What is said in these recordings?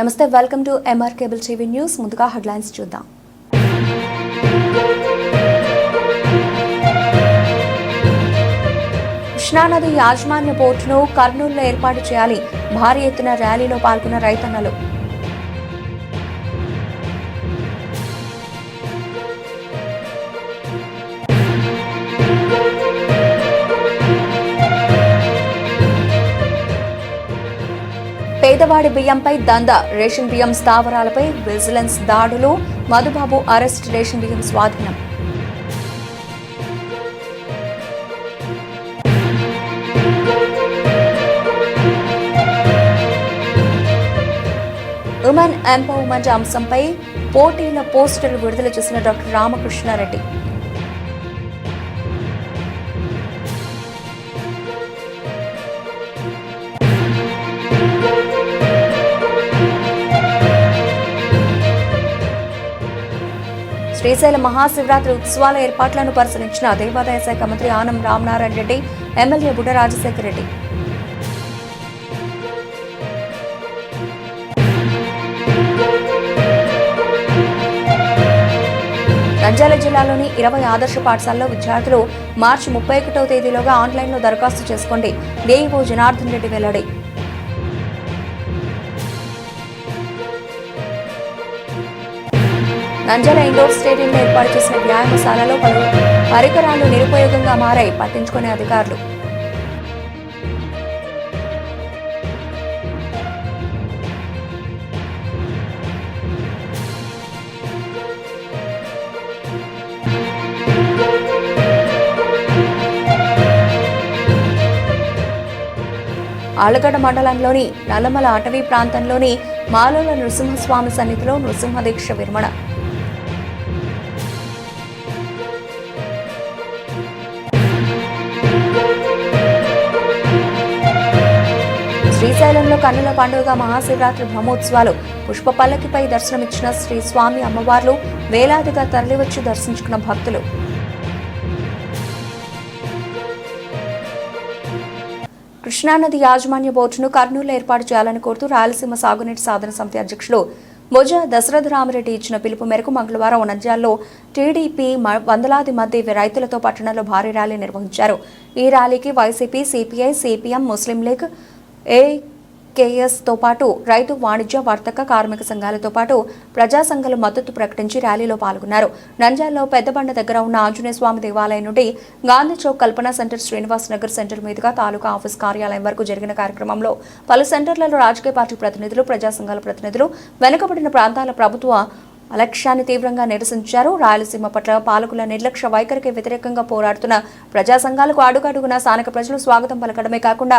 నమస్తే, welcome to MR cable TV news. ముందుగా headlines చూద్దాం. కృష్ణానది యాజమాన్య బోర్డును కర్నూలులో ఏర్పాటు చేయాలి. భారీ ఎత్తున ర్యాలీలో పాల్గొన్న రైతన్నలు. పేదవాడి బియ్యంపై దందా. రేషన్ బియ్యం స్థావరాలపై విజిలెన్స్ దాడులు. మధుబాబు అరెస్ట్. రేషన్ బియ్యం స్వాధీనం. ఉమెన్ ఎంపవర్మెంట్ అంశంపై పోటీల పోస్టర్లు విడుదల చేసిన డాక్టర్ రామకృష్ణారెడ్డి. శ్రీశైలం మహాశివరాత్రి ఉత్సవాల ఏర్పాట్లను పరిశీలించిన దేవాదాయ శాఖ మంత్రి ఆనం రామనారాయణ రెడ్డి, ఎమ్మెల్యే బుడ్డ రాజశేఖర రెడ్డి. నంద్యాల జిల్లాలోని 20 ఆదర్శ పాఠశాలలో విద్యార్థులు మార్చి 31వ తేదీలోగా ఆన్లైన్లో దరఖాస్తు చేసుకోండి. డీఈఓ జనార్దన్ రెడ్డి వెల్లడి. నంద్యాల ఇండోర్ స్టేడియంలో ఏర్పాటు చేసిన వ్యాయామశాలలో పలు పరికరాలు నిరుపయోగంగా మారాయి. పట్టించుకునే అధికారులు. ఆళ్లగడ్డ మండలంలోని నల్లమల అటవీ ప్రాంతంలోని మాలోల నృసింహస్వామి సన్నిధిలో నృసింహదీక్ష విరమణ. శ్రీశైలంలో కన్నుల పండుగ మహాశివరాత్రి బ్రహ్మోత్సవాలు. పుష్ప పల్లకిపై దర్శనమిచ్చిన శ్రీ స్వామి అమ్మవార్లు వేలాదిగా తరలివచ్చి దర్శించుకున్న భక్తులు. కృష్ణానది యాజమాన్య బోర్డును కర్నూలులో ఏర్పాటు చేయాలని కోరుతూ రాయలసీమ సాగునీటి సాధన సమితి అధ్యక్షులు బొజ్జ దశరథరామరెడ్డి ఇచ్చిన పిలుపు మేరకు మంగళవారం నంద్యాలలో టీడీపీ వందలాది మంది రైతులతో పట్టణంలో భారీ ర్యాలీ నిర్వహించారు. ఈ ర్యాలీకి వైసీపీ, సిపిఐ, సిపిఎం, ముస్లిం లీగ్, ఏకేఎస్తో పాటు రైతు, వాణిజ్య, వర్తక, కార్మిక సంఘాలతో పాటు ప్రజా సంఘాలు మద్దతు ప్రకటించి ర్యాలీలో పాల్గొన్నారు. నంద్యాలలో పెద్దబండ దగ్గర ఉన్న ఆంజనేయ స్వామి దేవాలయం నుండి గాంధీ చౌక్, కల్పన సెంటర్, శ్రీనివాస్ నగర్ సెంటర్ మీదుగా తాలూకా ఆఫీస్ కార్యాలయం వరకు జరిగిన కార్యక్రమంలో పలు సెంటర్లలో రాజకీయ పార్టీ ప్రతినిధులు, ప్రజా సంఘాల ప్రతినిధులు, వెనుకబడిన ప్రాంతాల ప్రభుత్వ అలక్ష్యాన్ని తీవ్రంగా నిరసించారు. రాయలసీమ పట్ల పాలకుల నిర్లక్ష్య వైఖరికి వ్యతిరేకంగా పోరాడుతున్న ప్రజా సంఘాలకు అడుగడుగున స్థానిక ప్రజలు స్వాగతం పలకడమే కాకుండా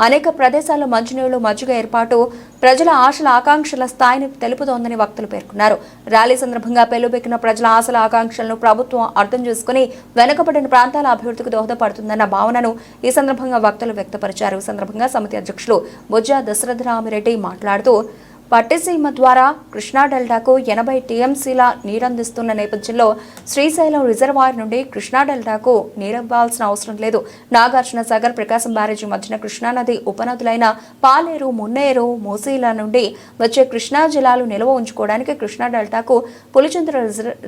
అనేక ప్రదేశాల్లో మంచినీళ్లు, మజ్జిగ ఏర్పాటు ప్రజల ఆశల ఆకాంక్షల స్థాయిని తెలుపుతోందని వక్తలు పేర్కొన్నారు. ర్యాలీ సందర్భంగా పెలుబెక్కిన ప్రజల ఆశల ఆకాంక్షలను ప్రభుత్వం అర్థం చేసుకుని వెనుకబడిన ప్రాంతాల అభివృద్ధికి దోహదపడుతుందన్న భావనను ఈ సందర్భంగా వక్తలు వ్యక్తపరిచారు. ఈ సందర్భంగా సమితి అధ్యక్షులు బొజ్జ దశరథరామరెడ్డి మాట్లాడుతూ పట్టిసీమ ద్వారా కృష్ణా డెల్టాకు 80 టీఎంసీల నీరందిస్తున్న నేపథ్యంలో శ్రీశైలం రిజర్వాయర్ నుండి కృష్ణా డెల్టాకు నీరివ్వాల్సిన అవసరం లేదు. నాగార్జున సాగర్, ప్రకాశం బ్యారేజీ మధ్యన కృష్ణానది ఉపనదులైన పాలేరు, మున్నేరు, మూసీల నుండి వచ్చే కృష్ణా జలాలు నిల్వ ఉంచుకోవడానికి కృష్ణా డెల్టాకు పులిచింతల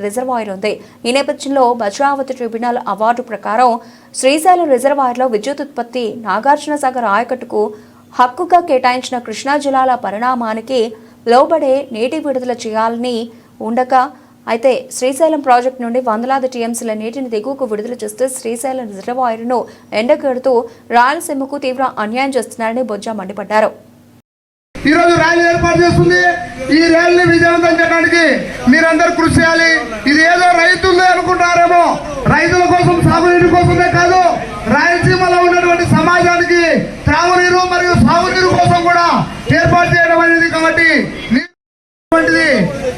రిజర్వాయర్ ఉంది. ఈ నేపథ్యంలో భద్రావతి ట్రిబ్యునల్ అవార్డు ప్రకారం శ్రీశైలం రిజర్వాయర్లో విద్యుత్ ఉత్పత్తి నాగార్జున సాగర్ ఆయకట్టుకు హక్కుగా కేటాయించిన కృష్ణా జలాల పరిణామానికి లోబడే నీటి విడుదల చేయాలని ఉండగా అయితే శ్రీశైలం ప్రాజెక్టు నుండి వందలాది టీఎంసీల నీటిని దిగువకు విడుదల చేస్తే శ్రీశైలం రిజర్వాయర్ను ఎండగడుతూ రాయలసీమకు తీవ్ర అన్యాయం చేస్తున్నారని బొజ్జ మండిపడ్డారు. ఈరోజు ర్యాలీ ఏర్పాటు చేస్తుంది. ఈ ర్యాలీని విజయవంతం చేయడానికి మీరందరూ కృషి చేయాలి. ఇది ఏదో రైతులే అనుకుంటారేమో, రైతుల కోసం, సాగునీటి కోసమే కాదు, రాయలసీమలో ఉన్నటువంటి సమాజానికి త్రాగునీరు మరియు సాగునీరు కోసం కూడా ఏర్పాటు చేయడం అనేది. కాబట్టి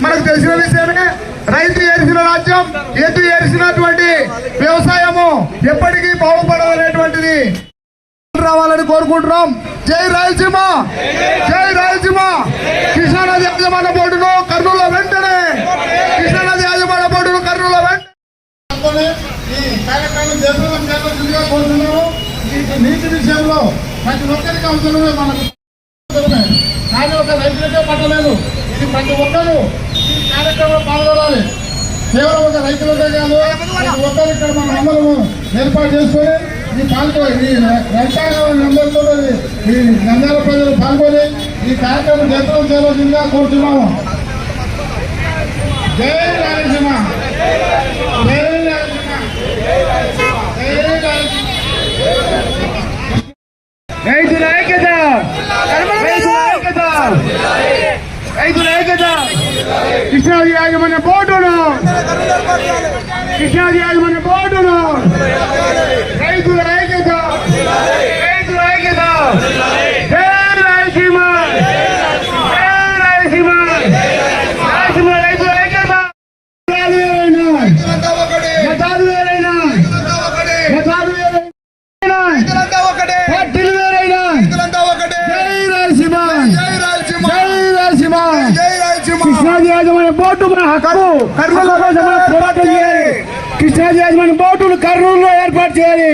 మనకు తెలిసిన విషయమే, రైతు ఏరిసిన రాజ్యం, ఎత్తు ఏరిసినటువంటి వ్యవసాయము ఎప్పటికీ బాగుపడదనేటువంటిది రావాలని కోరుకుంటున్నాం. జై రాయలసీమ, జై రాయలసీమ. కృష్ణానది యాజమాన్య బోర్డును కర్నూలులో వెంటనే, కృష్ణానది యాజమాన్య బోర్డును కర్నూలులో వెంటనే ఈ కార్యక్రమం కోరుతున్నాము. నీటి విషయంలో ప్రతి ఒక్కరికి అవసరమే, మనకు కానీ ఒక రైతులకే పట్టలేదు. ప్రతి ఒక్కరు ఈ కార్యక్రమంలో పాల్గొనాలి. కేవలం ఒక రైతులకే కాదు, ప్రతి ఒక్కరు ఇక్కడ మనం అందరము ఏర్పాటు చేసుకొని ఈ రైతాంగం అందరితో ఈ నంద్యాల ప్రజలు పాల్గొని ఈ కార్యక్రమం జయప్రదం చేయవలసిందిగా కోరుతున్నాము. జై రాయలసీమ, జై రాయలసీమ, జై రాయలసీమ. రైతుల ఐక్యత, రైతుల ఐక్యత, రైతుల ఐక్యత. కృష్ణాది యాజమాన్య బోర్డును, కృష్ణాది యాజమాన్య బోర్డును. రైతుల ఐక్యత, రైతుల ఐక్యత. జై రాయలసీమ, జై రాయలసీమ, రాయలసీమ రైతుల ఐక్యత. మతాలు వేరైనా, మతాలు వేరైనా, పార్టీలు వేరైనా, జై రాయలసీమ, జై రాయలసీమ. కృష్ణాది యాజమాన్య బోర్డు మన హక్కు, కర్నూలు కోసం మనం పోరాటం చేయాలి. కృష్ణాది యాజమాన్య బోర్డును కర్నూలులో ఏర్పాటు చేయాలి.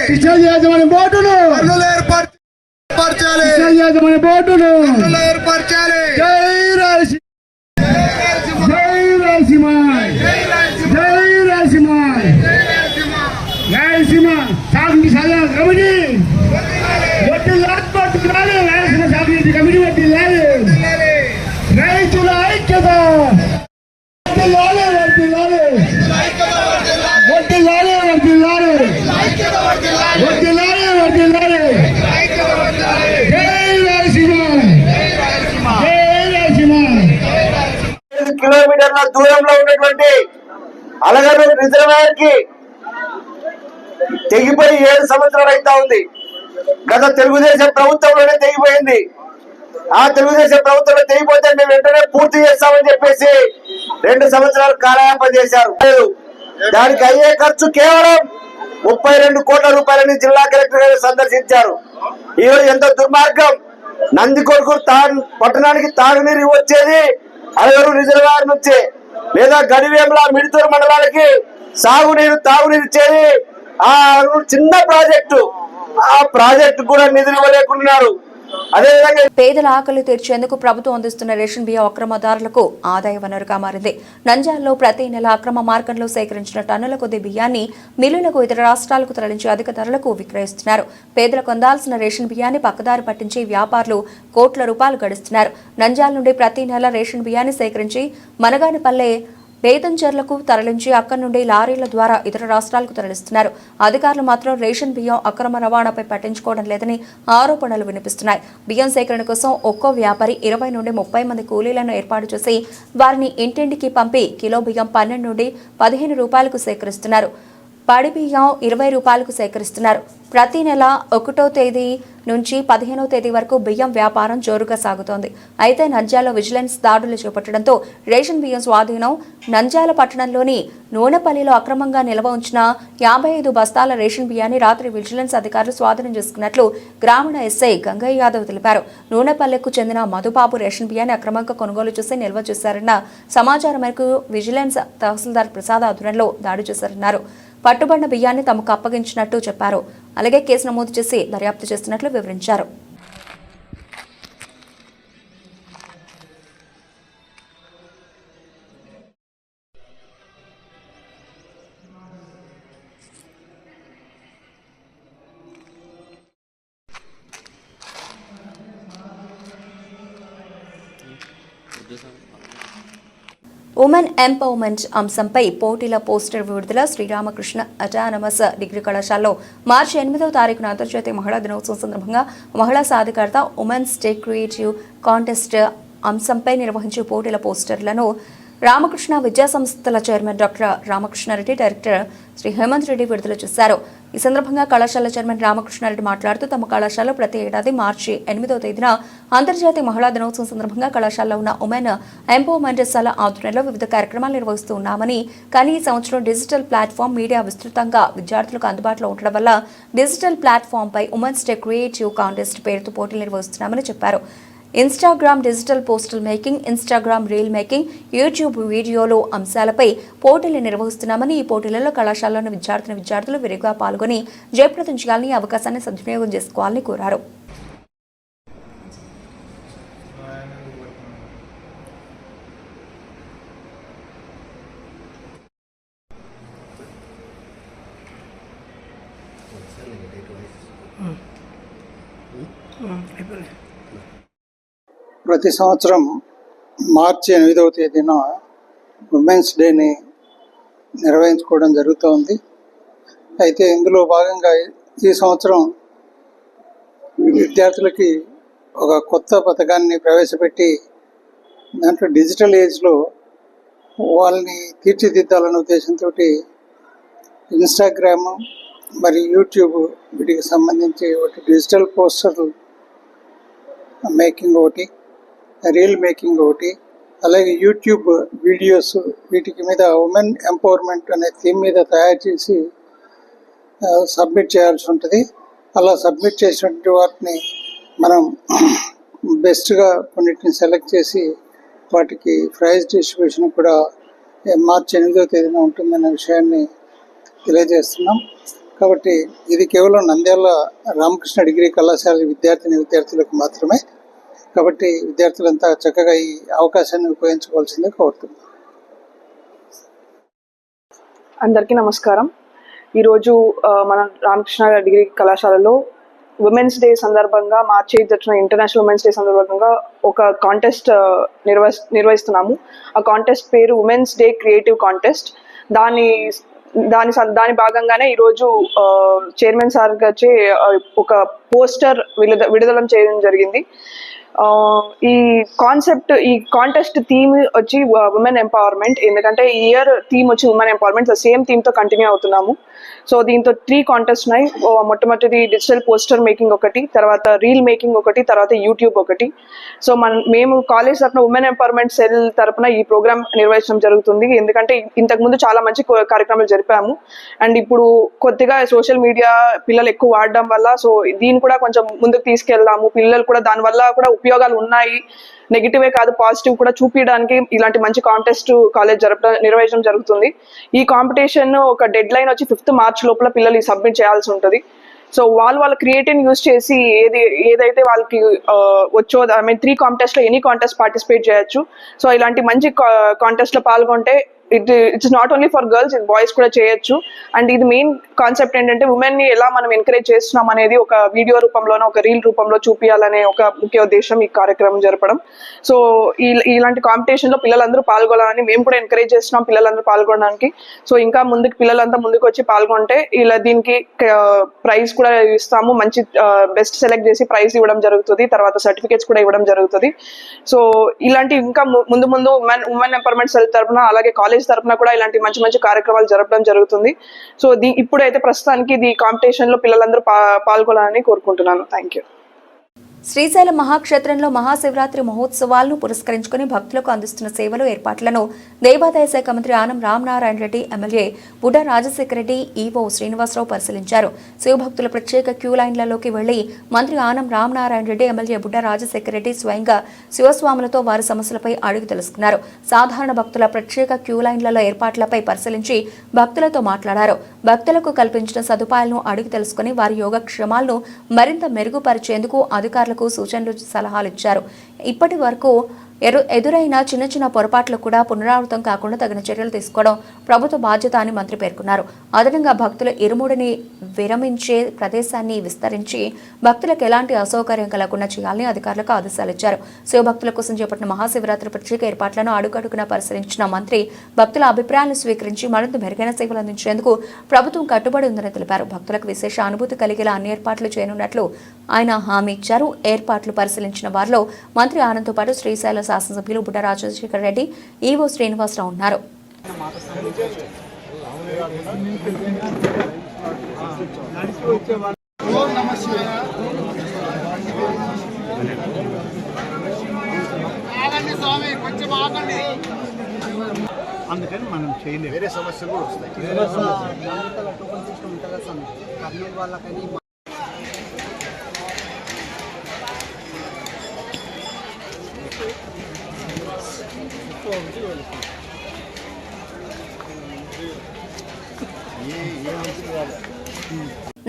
కృష్ణాది యాజమాన్య బోర్డును కృష్ణాది యాజమాన్య బోర్డును ఏర్పాటు చేయాలి. జై రాయలసీమ, జై రాయలసీమ, జై రాయలసీమ, రాయలసీమ సాగునీటి సాధన కమిటీ వడ్డీలాలి, రాయలసీమ సాగునీటి కమిటీ వడ్డీలాలి. రైతుల ఐక్యత, వడ్డీలాలి, వడ్డీలాలి, వడ్డీలాలి, వడ్డీలాలి, వడ్డీలాలి, వడ్డీలాలి. జై రాయలసీమ, జై రాయలసీమ. కిలోమీటర్ల దూరంలో ఉన్నటువంటి అలగనూరు రిజర్వాయర్ కి తెగిపోయి 7 సంవత్సరాలు అవుతా ఉంది. గత తెలుగుదేశం ప్రభుత్వంలోనే తెగిపోయింది. ఆ తెలుగుదేశం ప్రభుత్వంలో తెగిపోతే మేము వెంటనే పూర్తి చేస్తామని చెప్పేసి 2 సంవత్సరాలు కాలయాపన చేశారు. దానికి అయ్యే ఖర్చు కేవలం 32 కోట్ల రూపాయలని జిల్లా కలెక్టర్ గారు సందర్శించారు. ఈరోజు ఎంత దుర్మార్గం! నందికొట్కూరు పట్టణానికి తాగునీరు వచ్చేది అలగనూరు రిజర్వాయర్ నుంచి, లేదా గడివేముల మిడితూరు మండలాలకి తాగునీరు ఇచ్చేది ఆ చిన్న ప్రాజెక్టు. ఆ ప్రాజెక్టు కూడా నిధులు ఇవ్వలేకున్నారు. అదేవిధంగా పేదల ఆకలి తీర్చేందుకు ప్రభుత్వం అందిస్తున్న రేషన్ బియ్యం అక్రమదారులకు ఆదాయ వనరుగా మారింది. నంద్యాలలో ప్రతి నెల అక్రమ మార్గంలో సేకరించిన టన్నుల కొద్ది బియ్యాన్ని మిల్లులకు ఇతర రాష్ట్రాలకు తరలించి అధిక ధరలకు విక్రయిస్తున్నారు. పేదలకు అందాల్సిన రేషన్ బియ్యాన్ని పక్కదారి పట్టించి వ్యాపారులు కోట్ల రూపాయలు గడిస్తున్నారు. నంద్యాల నుండి ప్రతి నెల రేషన్ బియ్యాన్ని సేకరించి మనగానిపల్లె బేతంచెర్లకు తరలించి అక్కడి నుండి లారీల ద్వారా ఇతర రాష్ట్రాలకు తరలిస్తున్నారు. అధికారులు మాత్రం రేషన్ బియ్యం అక్రమ రవాణాపై పట్టించుకోవడం లేదని ఆరోపణలు వినిపిస్తున్నాయి. బియ్యం సేకరణ కోసం ఒక్కో వ్యాపారి 20 నుండి 30 మంది కూలీలను ఏర్పాటు చేసి వారిని ఇంటింటికి పంపి కిలో బియ్యం 12 నుండి 15 రూపాయలకు సేకరిస్తున్నారు. పడి బియ్యం 20 రూపాయలకు సేకరిస్తున్నారు. ప్రతి నెల 1వ తేదీ నుంచి 15వ తేదీ వరకు బియ్యం వ్యాపారం జోరుగా సాగుతోంది. అయితే నంద్యాల విజిలెన్స్ దాడులు చేపట్టడంతో రేషన్ బియ్యం స్వాధీనం. నంద్యాల పట్టణంలోని నూనెపల్లిలో అక్రమంగా నిల్వ ఉంచిన 55 బస్తాల రేషన్ బియ్యాన్ని రాత్రి విజిలెన్స్ అధికారులు స్వాధీనం చేసుకున్నట్లు గ్రామీణ ఎస్ఐ గంగయ్య యాదవ్ తెలిపారు. నూనెపల్లెకు చెందిన మధుబాబు రేషన్ బియ్యాన్ని అక్రమంగా కొనుగోలు చేసి నిల్వ చేశారన్న సమాచారం మేరకు విజిలెన్స్ తహసీల్దార్ ప్రసాద్ ఆధ్వర్యంలో దాడి చేశారన్నారు. పట్టుబడిన బియ్యాన్ని తమకు అప్పగించినట్టు చెప్పారు. అలాగే కేసు నమోదు చేసి దర్యాప్తు చేస్తున్నట్లు వివరించారు. ఉమెన్ ఎంపవర్మెంట్ అంశంపై పోటీల పోస్టర్ విడుదల. శ్రీరామకృష్ణ అటానమస్ డిగ్రీ కళాశాలలో మార్చి 8వ తారీఖున అంతర్జాతీయ మహిళా దినోత్సవం సందర్భంగా మహిళా సాధికారత ఉమెన్స్ డే క్రియేటివ్ కాంటెస్ట్ అంశంపై నిర్వహించే పోటీల పోస్టర్లను రామకృష్ణ విద్యా సంస్థల chairman doctor Ramakrishna Reddy, director Shri Hemant Reddy విడుదల చేశారు. ఈ సందర్భంగా కళాశాల చైర్మన్ రామకృష్ణారెడ్డి మాట్లాడుతూ తమ కళాశాలలో ప్రతి ఏడాది మార్చి 8వ తేదీన అంతర్జాతీయ మహిళా దినోత్సవం సందర్భంగా కళాశాలలో ఉన్న ఉమెన్ ఎంపవర్మెంట్ శాల ఆధ్వర్యంలో వివిధ కార్యక్రమాలు నిర్వహిస్తూ ఉన్నామని, కానీ ఈ సంవత్సరం డిజిటల్ ప్లాట్ఫామ్ మీడియా విస్తృతంగా విద్యార్థులకు అందుబాటులో ఉండడం వల్ల డిజిటల్ ప్లాట్ఫామ్పై ఉమెన్స్ డే క్రియేటివ్ కాంటెస్ట్ పేరుతో పోటీలు నిర్వహిస్తున్నామని చెప్పారు. Instagram digital postal making, Instagram reel making, YouTube వీడియోలు అంశాలపై పోటీలు నిర్వహిస్తున్నామని, ఈ పోటీలలో కళాశాలలోని విద్యార్థులు విరిగా పాల్గొని జయప్రదం చేయాలని, అవకాశాన్ని సద్వినియోగం చేసుకోవాలని కోరారు. ప్రతి సంవత్సరం మార్చి 8వ తేదీన ఉమెన్స్ డేని నిర్వహించుకోవడం జరుగుతోంది. అయితే ఇందులో భాగంగా ఈ సంవత్సరం విద్యార్థులకి ఒక కొత్త పథకాన్ని ప్రవేశపెట్టి దాంట్లో డిజిటల్ ఏజ్లో వాళ్ళని తీర్చిదిద్దాలనే ఉద్దేశంతో ఇన్స్టాగ్రామ్ మరియు యూట్యూబ్ వీటికి సంబంధించి ఒకటి డిజిటల్ పోస్టర్ మేకింగ్ ఒకటి, రీల్ మేకింగ్ ఒకటి, అలాగే యూట్యూబ్ వీడియోస్ వీటికి మీద ఉమెన్ ఎంపవర్మెంట్ అనే థీమ్ మీద తయారు చేసి సబ్మిట్ చేయాల్సి ఉంటుంది. అలా సబ్మిట్ చేసినటువంటి వాటిని మనం బెస్ట్గా కొన్నిటిని సెలెక్ట్ చేసి వాటికి ప్రైజ్ డిస్ట్రిబ్యూషన్ కూడా మార్చి 8వ తేదీన ఉంటుందనే విషయాన్ని తెలియజేస్తున్నాం. కాబట్టి ఇది కేవలం నంద్యాల రామకృష్ణ డిగ్రీ కళాశాల విద్యార్థులకు మాత్రమే. కాబట్టి విద్యార్థులంతా చక్కగా ఈ అవకాశాన్ని ఉపయోగించుకోవాల్సిందే కోరుతున్నాం. అందరికీ నమస్కారం. ఈరోజు మన రామకృష్ణ డిగ్రీ కళాశాలలో ఉమెన్స్ డే సందర్భంగా మార్చి 8న ఇంటర్నేషనల్ ఉమెన్స్ డే సందర్భంగా ఒక కాంటెస్ట్ నిర్వహిస్తున్నాము. ఆ కాంటెస్ట్ పేరు ఉమెన్స్ డే క్రియేటివ్ కాంటెస్ట్. దాని భాగంగానే ఈరోజు చైర్మన్ సార్ వచ్చి ఒక పోస్టర్ విడుదల చేయడం జరిగింది. ఈ కాంటెస్ట్ థీమ్ వచ్చి ఉమెన్ ఎంపవర్మెంట్. ఎందుకంటే ఈ ఇయర్ థీమ్ వచ్చి ఉమెన్ ఎంపవర్మెంట్. సేమ్ థీమ్తో కంటిన్యూ అవుతున్నాము. సో దీంతో 3 కాంటెస్ట్ ఉన్నాయి. మొట్టమొదటిది డిజిటల్ పోస్టర్ మేకింగ్ ఒకటి, తర్వాత రీల్ మేకింగ్ ఒకటి, తర్వాత యూట్యూబ్ ఒకటి. సో మేము కాలేజ్ తరఫున ఉమెన్ ఎంపవర్మెంట్ సెల్ తరఫున ఈ ప్రోగ్రామ్ నిర్వహించడం జరుగుతుంది. ఎందుకంటే ఇంతకుముందు చాలా మంచి కార్యక్రమాలు జరిపాము. అండ్ ఇప్పుడు కొద్దిగా సోషల్ మీడియా పిల్లలు ఎక్కువ వాడడం వల్ల సో దీన్ని కూడా కొంచెం ముందుకు తీసుకెళ్దాము. పిల్లలు కూడా దానివల్ల కూడా ఉపయోగాలు ఉన్నాయి, నెగిటివే కాదు పాజిటివ్ కూడా చూపించడానికి ఇలాంటి మంచి కాంటెస్ట్ కాలేజ్ నిర్వహించడం జరుగుతుంది. ఈ కాంపిటీషన్ ఒక డెడ్ లైన్ వచ్చి 5th మార్చ్ లోపల పిల్లలు సబ్మిట్ చేయాల్సి ఉంటుంది. సో వాళ్ళ క్రియేటివ్ యూజ్ చేసి ఏదైతే వాళ్ళకి వచ్చో 3 కాంటెస్ట్లో ఎనీ కాంటెస్ట్ పార్టిసిపేట్ చేయొచ్చు. సో ఇలాంటి మంచి కాంటెస్ట్లో పాల్గొంటే it's not only for girls, boys కూడా చేయొచ్చు. అండ్ ఇది మెయిన్ కాన్సెప్ట్ ఏంటంటే ఉమెన్ని ఎలా మనం ఎంకరేజ్ చేస్తున్నాం అనేది ఒక వీడియో రూపంలోనో ఒక రీల్ రూపంలో చూపించాలనే ఒక ముఖ్య ఉద్దేశం ఈ కార్యక్రమం జరపడం. సో ఇలాంటి కాంపిటీషన్లో పిల్లలందరూ పాల్గొనాలని మేము కూడా ఎంకరేజ్ చేస్తున్నాం, పిల్లలందరూ పాల్గొనడానికి. సో ఇంకా పిల్లలంతా ముందుకు వచ్చి పాల్గొంటే ఇలా దీనికి ప్రైజ్ కూడా ఇస్తాము. మంచి బెస్ట్ సెలెక్ట్ చేసి ప్రైజ్ ఇవ్వడం జరుగుతుంది, తర్వాత సర్టిఫికేట్స్ కూడా ఇవ్వడం జరుగుతుంది. సో ఇలాంటి ఇంకా ముందు ఉమెన్ ఎంపవర్మెంట్ సెల్ తరఫున అలాగే కాలేజ్ తరఫున కూడా ఇలాంటి మంచి కార్యక్రమాలు జరపడం జరుగుతుంది. సో ఇప్పుడైతే ప్రస్తుతానికి ఈ కాంపిటీషన్ లో పిల్లలందరూ పాల్గొనాలని కోరుకుంటున్నాను. Thank you. శ్రీశైలం మహాక్షేత్రంలో మహాశివరాత్రి మహోత్సవాలను పురస్కరించుకుని భక్తులకు అందిస్తున్న సేవలు ఏర్పాట్లను దేవాదాయ శాఖ మంత్రి ఆనం రామనారాయణ రెడ్డి, ఎమ్మెల్యే బుడ్డ రాజశేఖర రెడ్డి, ఈవో శ్రీనివాసరావు పరిశీలించారు. శివభక్తుల ప్రత్యేక క్యూ లైన్లలోకి వెళ్లి మంత్రి ఆనం రామనారాయణ రెడ్డి, ఎమ్మెల్యే బుడ్డ రాజశేఖర రెడ్డి స్వయంగా శివస్వాములతో వారి సమస్యలపై అడిగి తెలుసుకున్నారు. సాధారణ భక్తుల ప్రత్యేక క్యూ లైన్లలో ఏర్పాట్లపై పరిశీలించి భక్తులతో మాట్లాడారు. భక్తులకు కల్పించిన సదుపాయాలను అడిగి తెలుసుకుని వారి యోగక్షేమాలను మరింత మెరుగుపరిచేందుకు అధికారులు సూచనలు, సలహాలు ఇచ్చారు. ఇప్పటి వరకు ఎదురైన చిన్న పొరపాట్లు కూడా పునరావృతం కాకుండా తగిన చర్యలు తీసుకోవడం ప్రభుత్వ బాధ్యత అని మంత్రి పేర్కొన్నారు. అదనంగా భక్తులు ఇరుముడిని విరమించే ప్రదేశాన్ని విస్తరించి భక్తులకు ఎలాంటి అసౌకర్యం కలగకుండా చేయాలని అధికారులకు ఆదేశాలు ఇచ్చారు. శివభక్తుల కోసం చేపట్టిన మహాశివరాత్రి ప్రత్యేక ఏర్పాట్లను అడుగడుగునా పరిశీలించిన మంత్రి భక్తుల అభిప్రాయాలను స్వీకరించి మరింత మెరుగైన సేవలు అందించేందుకు ప్రభుత్వం కట్టుబడి ఉందని తెలిపారు. భక్తులకు విశేష అనుభూతి కలిగేలా అన్ని ఏర్పాట్లు చేయనున్నట్లు ఆయన హామీ ఇచ్చారు. ఏర్పాట్లు పరిశీలించిన వారిలో మంత్రి ఆనంద్తో పాటు శ్రీశైలం శాసనసభ్యులు బుడ్డ రాజశేఖర రెడ్డి, ఈవో శ్రీనివాసరావు ఉన్నారు. అందుకని మనం చేయలేము. వేరే సమస్యలు కూడా వస్తాయి.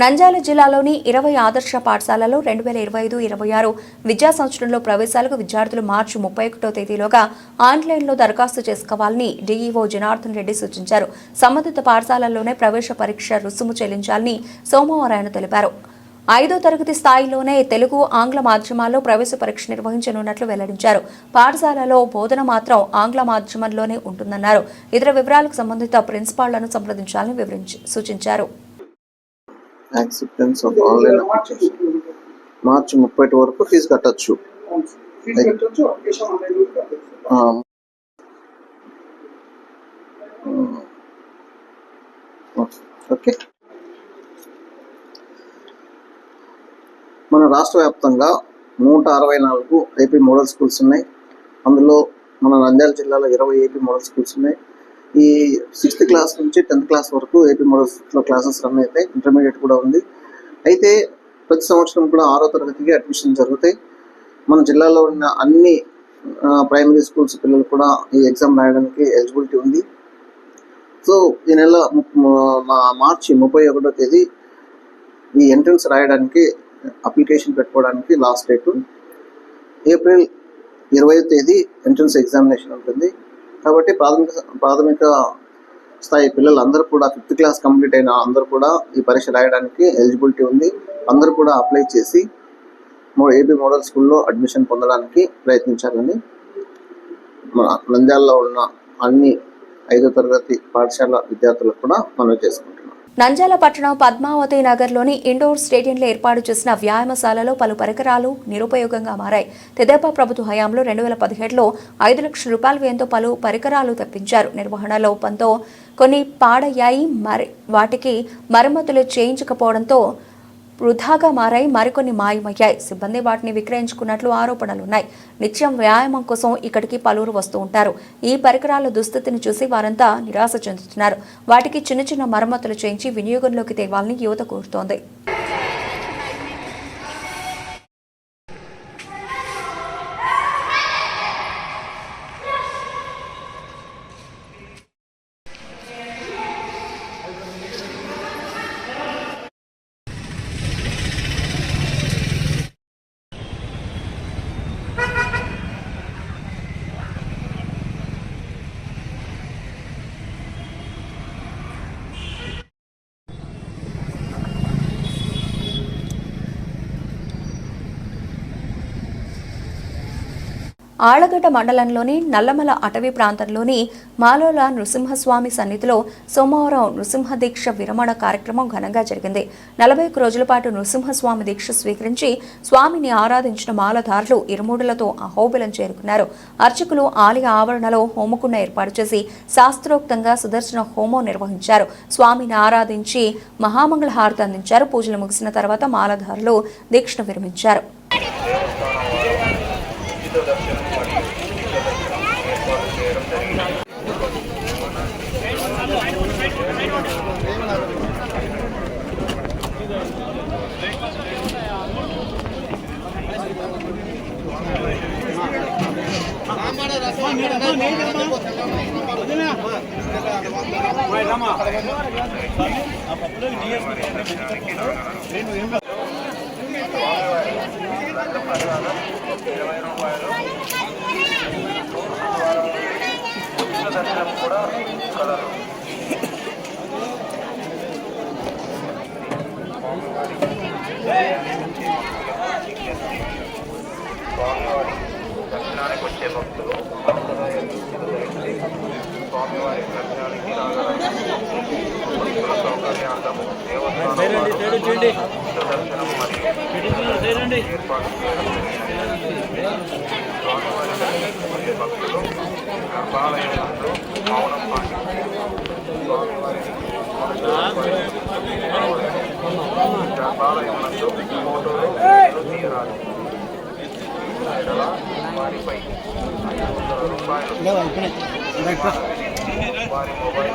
నంద్యాల జిల్లాలోని 20 ఆదర్శ పాఠశాలలో 2025-26 విద్యా సంవత్సరంలో ప్రవేశాలకు విద్యార్థులు మార్చి 31వ తేదీలోగా ఆన్లైన్లో దరఖాస్తు చేసుకోవాలని డీఈఓ జనార్దన్ రెడ్డి సూచించారు. సంబంధిత పాఠశాలల్లోనే ప్రవేశ పరీక్ష రుసుము చెల్లించాలని సోమవారం ఆయన తెలిపారు. 5వ తరగతి స్థాయిలోనే తెలుగు, ఆంగ్ల మాధ్యమాల్లో ప్రవేశ పరీక్ష నిర్వహించనున్నట్లు వెల్లడించారు. పాఠశాలలో బోధన మాత్రం ఆంగ్ల మాధ్యమంలోనే ఉంటుందన్నారు. ఇతర వివరాలకు సంబంధిత ప్రిన్సిపాళ్లను సంప్రదించాలని సూచించారు. యాక్సెప్టెన్స్ ఆఫ్ ఆన్లైన్ అప్లికేషన్ మార్చి 30 వరకు ఫీజు కట్టొచ్చు. ఓకే. మన రాష్ట్ర వ్యాప్తంగా 164 ఏపీ మోడల్ స్కూల్స్ ఉన్నాయి. అందులో మన నంద్యాల జిల్లాలో 20 ఏపీ మోడల్ స్కూల్స్ ఉన్నాయి. ఈ 6th క్లాస్ నుంచి 10th క్లాస్ వరకు ఏపీ మోడల్స్లో క్లాసెస్ రన్ అవుతాయి. ఇంటర్మీడియట్ కూడా ఉంది. అయితే ప్రతి సంవత్సరం కూడా 6వ తరగతికి అడ్మిషన్ జరుగుతాయి. మన జిల్లాలో ఉన్న అన్ని ప్రైమరీ స్కూల్స్ పిల్లలు కూడా ఈ ఎగ్జామ్ రాయడానికి ఎలిజిబిలిటీ ఉంది. సో ఈ నెల మార్చి 31వ తేదీ ఈ ఎంట్రన్స్ రాయడానికి అప్లికేషన్ పెట్టుకోవడానికి లాస్ట్ డేట్. ఏప్రిల్ 20వ తేదీ ఎంట్రన్స్ ఎగ్జామినేషన్ ఉంటుంది. కాబట్టి ప్రాథమిక స్థాయి పిల్లలు అందరూ కూడా 5th క్లాస్ కంప్లీట్ అయిన అందరూ కూడా ఈ పరీక్ష రాయడానికి ఎలిజిబిలిటీ ఉంది. అందరూ కూడా అప్లై చేసి ఏపీ మోడల్ స్కూల్లో అడ్మిషన్ పొందడానికి ప్రయత్నించాలని మన నంద్యాలలో ఉన్న అన్ని 5వ తరగతి పాఠశాల విద్యార్థులకు కూడా మనవి చేసుకుంటున్నాం. నంద్యాల పట్టణం పద్మావతి నగర్లోని ఇండోర్ స్టేడియంలో ఏర్పాటు చేసిన వ్యాయామశాలలో పలు పరికరాలు నిరుపయోగంగా మారాయి. తెదేపా ప్రభుత్వ హయాంలో 2017లో 5 లక్షల రూపాయల వ్యయంతో పలు పరికరాలు తెప్పించారు. నిర్వహణ లోపంతో కొన్ని పాడయ్యాయి. వాటికి మరమ్మతులు చేయించకపోవడంతో వృధాగా మారాయి. మరికొన్ని మాయమయ్యాయి. సిబ్బంది వాటిని విక్రయించుకున్నట్లు ఆరోపణలున్నాయి. నిత్యం వ్యాయామం కోసం ఇక్కడికి పలువురు వస్తూ ఉంటారు. ఈ పరికరాల దుస్థితిని చూసి వారంతా నిరాశ చెందుతున్నారు. వాటికి చిన్న చిన్న మరమ్మతులు చేయించి వినియోగంలోకి తేవాలని యువత కోరుతోంది. ఆళ్లగడ్డ మండలంలోని నల్లమల అటవీ ప్రాంతంలోని మాలోల నృసింహస్వామి సన్నిధిలో సోమవారం నృసింహ దీక్ష విరమణ కార్యక్రమం ఘనంగా జరిగింది. 41 రోజుల పాటు నృసింహస్వామి దీక్ష స్వీకరించి స్వామిని ఆరాధించిన మాలధారులు ఇరుముడులతో అహోబిలం చేరుకున్నారు. అర్చకులు ఆలయ ఆవరణలో హోమకుండ ఏర్పాటు చేసి శాస్త్రోక్తంగా సుదర్శన హోమం నిర్వహించారు. స్వామిని ఆరాధించి మహామంగళ హారతి అందించారు. పూజలు ముగిసిన తర్వాత మాలధారులు దీక్షను విరమించారు. దర్శనానికి వచ్చే భక్తులు స్వామివారి దర్శనానికి భక్తుల సౌకర్యార్థము దేవస్థానం దర్శనం మరియు ఏర్పాటు చేయడం. స్వామివారి దర్శనానికి వచ్చే భక్తులు గర్భాలయంలో మౌనం పాటించి స్వామివారిని గర్భాలయంలో ఫోటోలు తీయరాదు. వారిపై 500 రూపాయలు వారి మొబైల్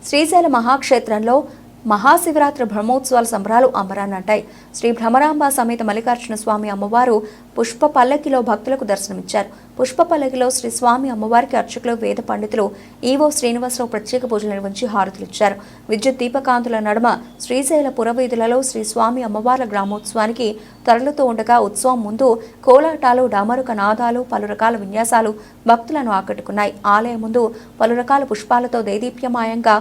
శ్రీశైల మహాక్షేత్రంలో మహాశివరాత్రి బ్రహ్మోత్సవాల సంబరాలు అంబరాన్నంటాయి. శ్రీ భ్రమరాంబ సమేత మల్లికార్జున స్వామి అమ్మవారు పుష్ప పల్లకిలో భక్తులకు దర్శనమిచ్చారు. పుష్ప పల్లకిలో శ్రీ స్వామి అమ్మవారికి అర్చకులు, వేద పండితులు, ఈవో శ్రీనివాసరావు ప్రత్యేక పూజలు నిర్వహించి హారతులిచ్చారు. విద్యుత్ దీపకాంతుల నడుమ శ్రీశైల పురవీధులలో శ్రీ స్వామి అమ్మవార్ల గ్రామోత్సవానికి తరలుతూ ఉండగా ఉత్సవం ముందు కోలాటాలు, డమరుక నాదాలు, పలు రకాల విన్యాసాలు భక్తులను ఆకట్టుకున్నాయి. ఆలయం ముందు పలు రకాల పుష్పాలతో దేదీప్యమాయంగా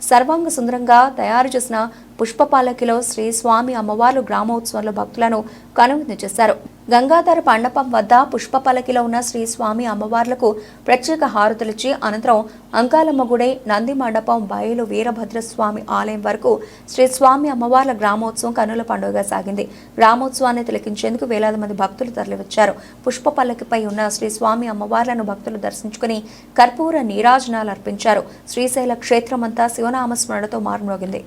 సర్వాంగ సుందరంగా తయారు చేసిన పుష్పపాలకిలో శ్రీ స్వామి అమ్మవార్లు గ్రామోత్సవంలో భక్తులను కనువిందు చేశారు. గంగాధర మండపం వద్ద పుష్పపల్లకిలో ఉన్న శ్రీ స్వామి అమ్మవార్లకు ప్రత్యేక హారతులిచ్చి అనంతరం అంకాలమ్మ గుడి, నంది మండపం, బయలు వీరభద్రస్వామి ఆలయం వరకు శ్రీ స్వామి అమ్మవార్ల గ్రామోత్సవం కన్నుల పండుగగా సాగింది. గ్రామోత్సవాన్ని తిలకించేందుకు వేలాది మంది భక్తులు తరలివచ్చారు. పుష్పపల్లకిపై ఉన్న శ్రీ స్వామి అమ్మవార్లను భక్తులు దర్శించుకుని కర్పూర నీరాజనాలు అర్పించారు. శ్రీశైల క్షేత్రమంతా శివనామస్మరణతో మారుమోగింది.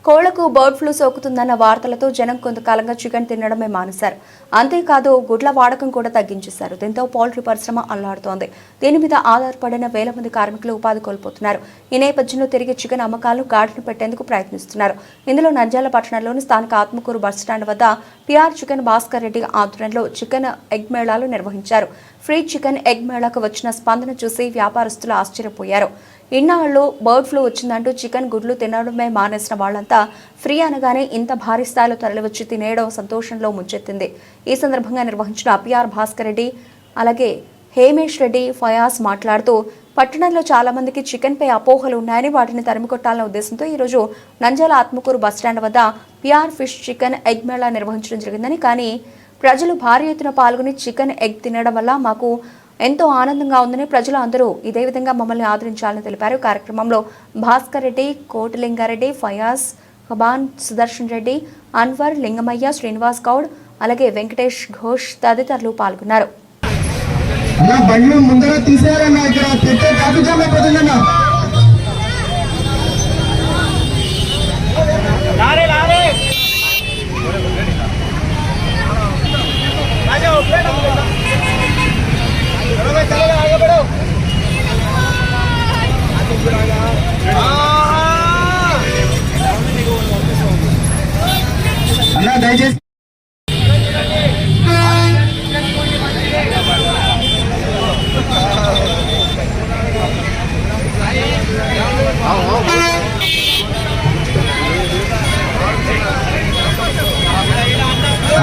కోళ్లకు బర్డ్ ఫ్లూ సోకుతుందన్న వార్తలతో జనం కొంతకాలంగా చికెన్ తినడమే మానేశారు. అంతేకాదు గుడ్ల వాడకం కూడా తగ్గించేశారు. దీంతో పౌల్ట్రీ పరిశ్రమ అల్లాడుతోంది. దీని మీద ఆధారపడిన వేల మంది కార్మికులు ఉపాధి కోల్పోతున్నారు. ఈ నేపథ్యంలో తిరిగి చికెన్ అమ్మకాలను గాడిన పెట్టేందుకు ప్రయత్నిస్తున్నారు. ఇందులో నంద్యాల పట్టణంలోని స్థానిక ఆత్మకూరు బస్టాండ్ వద్ద పిఆర్ చికెన్ భాస్కర్ రెడ్డి ఆధ్వర్యంలో చికెన్ ఎగ్ మేళాలు నిర్వహించారు. ఫ్రీ చికెన్ ఎగ్ మేళాకు వచ్చిన స్పందన చూసి వ్యాపారస్తులు ఆశ్చర్యపోయారు. ఇన్నాళ్ళు బర్డ్ ఫ్లూ వచ్చిందంటూ చికెన్ గుడ్లు తినడమే మానేసిన వాళ్లంతా ఫ్రీ అనగానే ఇంత భారీ స్థాయిలో తరలివచ్చి తినేయడం సంతోషంలో ముంచెత్తింది. ఈ సందర్భంగా నిర్వహించిన పిఆర్ భాస్కర్ రెడ్డి అలాగే హేమేష్ రెడ్డి ఫయాజ్ మాట్లాడుతూ పట్టణంలో చాలా మందికి చికెన్ పై అపోహలు ఉన్నాయని వాటిని తరిమికొట్టాలన్న ఉద్దేశంతో ఈరోజు నంద్యాల ఆత్మకూరు బస్టాండ్ వద్ద PR fish chicken egg Mela నిర్వహించడం జరిగిందని, కానీ ప్రజలు భారీ ఎత్తున పాల్గొని చికెన్ ఎగ్ తినడం వల్ల మాకు ఎంతో ఆనందంగా ఉందని ప్రజలు అందరూ ఇదే విధంగా మమ్మల్ని ఆదరించాలని తెలిపారు. కార్యక్రమంలో భాస్కర్ రెడ్డి, కోటిలింగారెడ్డి, ఫయాజ్, ఖబాన్, సుదర్శన్ రెడ్డి, అన్వర్, లింగమయ్య, శ్రీనివాస్ గౌడ్ అలాగే వెంకటేష్ ఘోష్ తదితరులు పాల్గొన్నారు. దయచేసి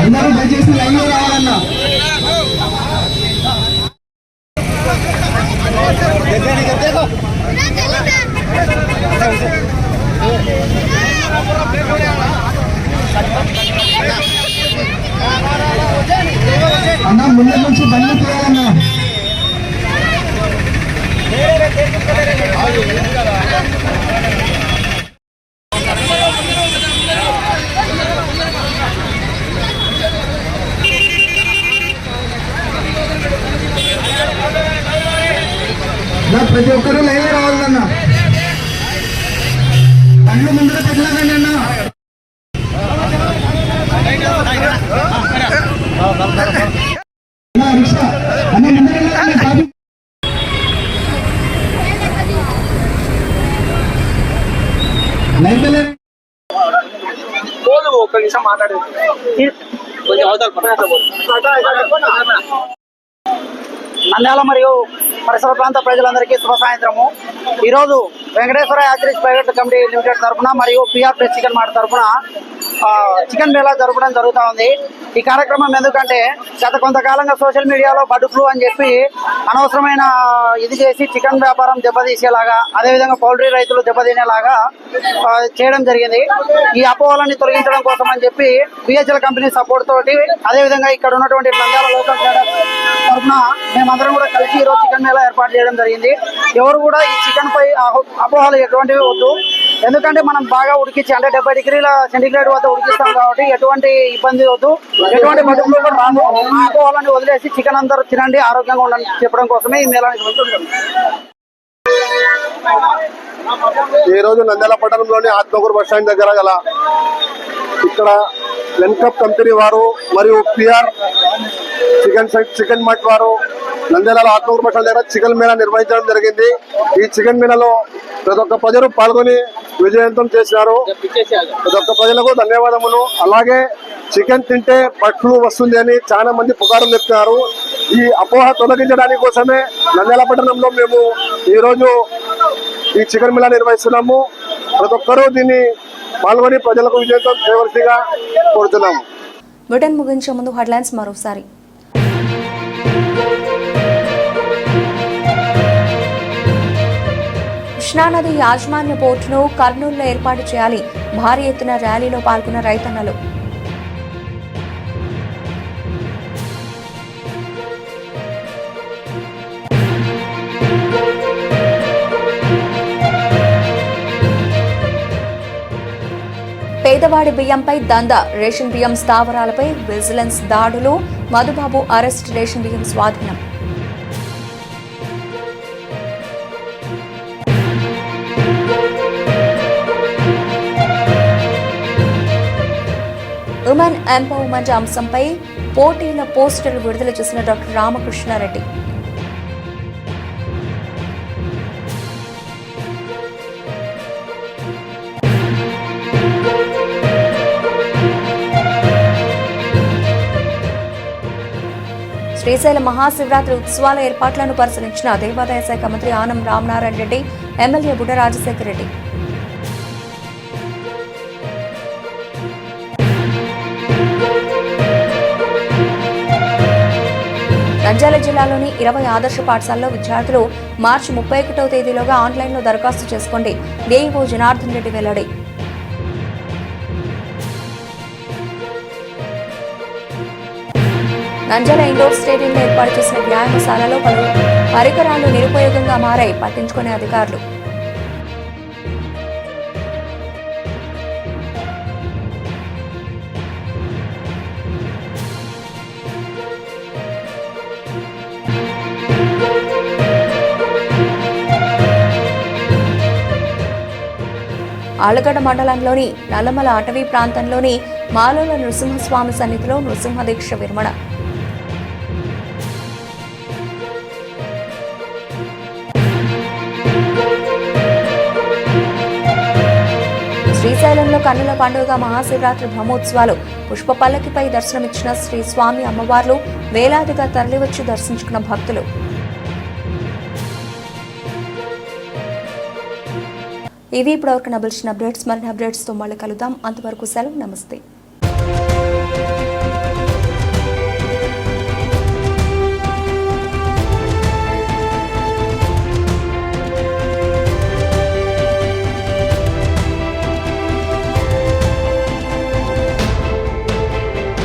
అందరూ దయచేసి లైన్లో రావాలన్నా. అన్నా ముందు నుంచి బండి తీయాలన్నా. ప్రతి ఒక్కరూ లైన్లో రావాలన్నా. బండ్లు ముందుకు పెట్టలేదండి అన్న. ఒక్క నిమిషం మాట్లాడేది. నంద్యాల మరియు పరిసర ప్రాంత ప్రజలందరికీ శుభ సాయంత్రము. ఈరోజు వెంకటేశ్వర యాత్రిక్ ప్రైవేట్ కమిటీ లిమిటెడ్ తరఫున మరియు పిఆర్ ఫ్రెష్ చికెన్ మార్ట్ తరఫున చికెన్ మేళా జరపడం జరుగుతూ ఉంది. ఈ కార్యక్రమం ఎందుకంటే గత కొంతకాలంగా సోషల్ మీడియాలో బర్డ్ ఫ్లూ అని చెప్పి అనవసరమైన ఇది చేసి చికెన్ వ్యాపారం దెబ్బతీసేలాగా, అదేవిధంగా పౌల్ట్రీ రైతులు దెబ్బతినేలాగా చేయడం జరిగింది. ఈ అపోహలన్నీ తొలగించడం కోసం అని చెప్పి బిహెచ్ఎల్ కంపెనీ సపోర్ట్ తోటి, అదేవిధంగా ఇక్కడ ఉన్నటువంటి నంద్యాల లోకల్ ట్రేడర్స్ తరఫున మేమందరం కూడా కలిసి ఈరోజు చికెన్ మేళా ఏర్పాటు చేయడం జరిగింది. ఎవరు కూడా ఈ చికెన్ పై అపోహలు ఎటువంటివి వద్దు. ఎందుకంటే మనం బాగా ఉడికించి అంటే 70 డిగ్రీల సెంటిగ్రేడ్ వద్ద ఉడికిస్తాం కాబట్టి ఎటువంటి ఇబ్బంది వద్దు, ఎటువంటి బతుకులు కూడా రాదు. ఆ అపోహలని వదిలేసి చికెన్ అందరూ తినండి, ఆరోగ్యంగా ఉండండి చెప్పడం కోసమే ఈ మేళా నిర్వహించడం. ఈ రోజు నంద్యాల పట్టణంలోని ఆత్మకూరు బస్ స్టాండ్ దగ్గర గల ఇక్కడ వెన్కప్ కంపెనీ వారు మరియు పిఆర్ చికెన్ మార్ట్ వారు నంద్యాల ఆత్మకూరు బస్ స్టాండ్ దగ్గర చికెన్ మేళా నిర్వహించడం జరిగింది. ఈ చికెన్ మేళాలో ప్రతి ఒక్క ప్రజలు పాల్గొని విజయవంతం చేసినారు. ప్రతి ఒక్క ప్రజలకు ధన్యవాదములు. అలాగే చికెన్ తింటే బర్డ్ ఫ్లూ వస్తుంది అని చాలా మంది పుకారులు చెప్తున్నారు. ఈ అపోహ తొలగించడానికి కోసమే నంద్యాల పట్టణంలో మేము ఈరోజు ఈ చికెన్ మేళా నిర్వహిస్తున్నాము. ప్రతి ఒక్కరూ దీన్ని పాల్గొని ప్రజలకు విజయవంతం చేయవలసిగా కోరుతున్నాము. బులెటిన్ ముగించే ముందు హెడ్లైన్స్ మరోసారి. కృష్ణానది యాజమాన్య బోర్డును కర్నూలులో ఏర్పాటు చేయాలి. భారీ ఎత్తున ర్యాలీలో పాల్గొన్న రైతన్నలు. పేదవాడి బియ్యంపై దందా. రేషన్ బియ్యం స్థావరాలపై విజిలెన్స్ దాడులు. మధుబాబు అరెస్ట్. రేషన్ బియ్యం స్వాధీనం. ఉమెన్ ఎంపవర్మెంట్ అంశంపై పోటీల పోస్టర్లు విడుదల చేసిన డాక్టర్ రామకృష్ణారెడ్డి. శ్రీశైలం మహాశివరాత్రి ఉత్సవాల ఏర్పాట్లను పరిశీలించిన దేవాదాయ శాఖ మంత్రి ఆనం రామనారాయణ రెడ్డి, ఎమ్మెల్యే బుడ్డ రాజశేఖర రెడ్డి. నంద్యాల జిల్లాలోని 20 ఆదర్శ పాఠశాలలో విద్యార్థులు మార్చి 31వ తేదీలోగా ఆన్లైన్లో దరఖాస్తు చేసుకోండి. డీఈఓ జనార్దన్ రెడ్డి వెల్లడి. నంద్యాల ఇండోర్ స్టేడియంలో ఏర్పాటు చేసిన వ్యాయామశాలలో పలు పరికరాలు నిరుపయోగంగా మారాయి, పట్టించుకునే అధికారులు. ఆళ్లగడ్డ మండలంలోని నల్లమల అటవీ ప్రాంతంలోని మాలోల నృసింహస్వామి సన్నిధిలో నృసింహ దీక్ష విరమణ. శ్రీశైలంలో కన్నుల పండుగ మహాశివరాత్రి బ్రహ్మోత్సవాలు. పుష్ప పల్లకిపై దర్శనమిచ్చిన శ్రీ స్వామి అమ్మవార్లు వేలాదిగా తరలివచ్చి దర్శించుకున్న భక్తులు. ఇవి ఇప్పటివరకు నబిల్చిన అప్డేట్స్. మరిన్ని అప్డేట్స్తో మళ్ళీ కలుద్దాం. అంతవరకు సెలవు. నమస్తే.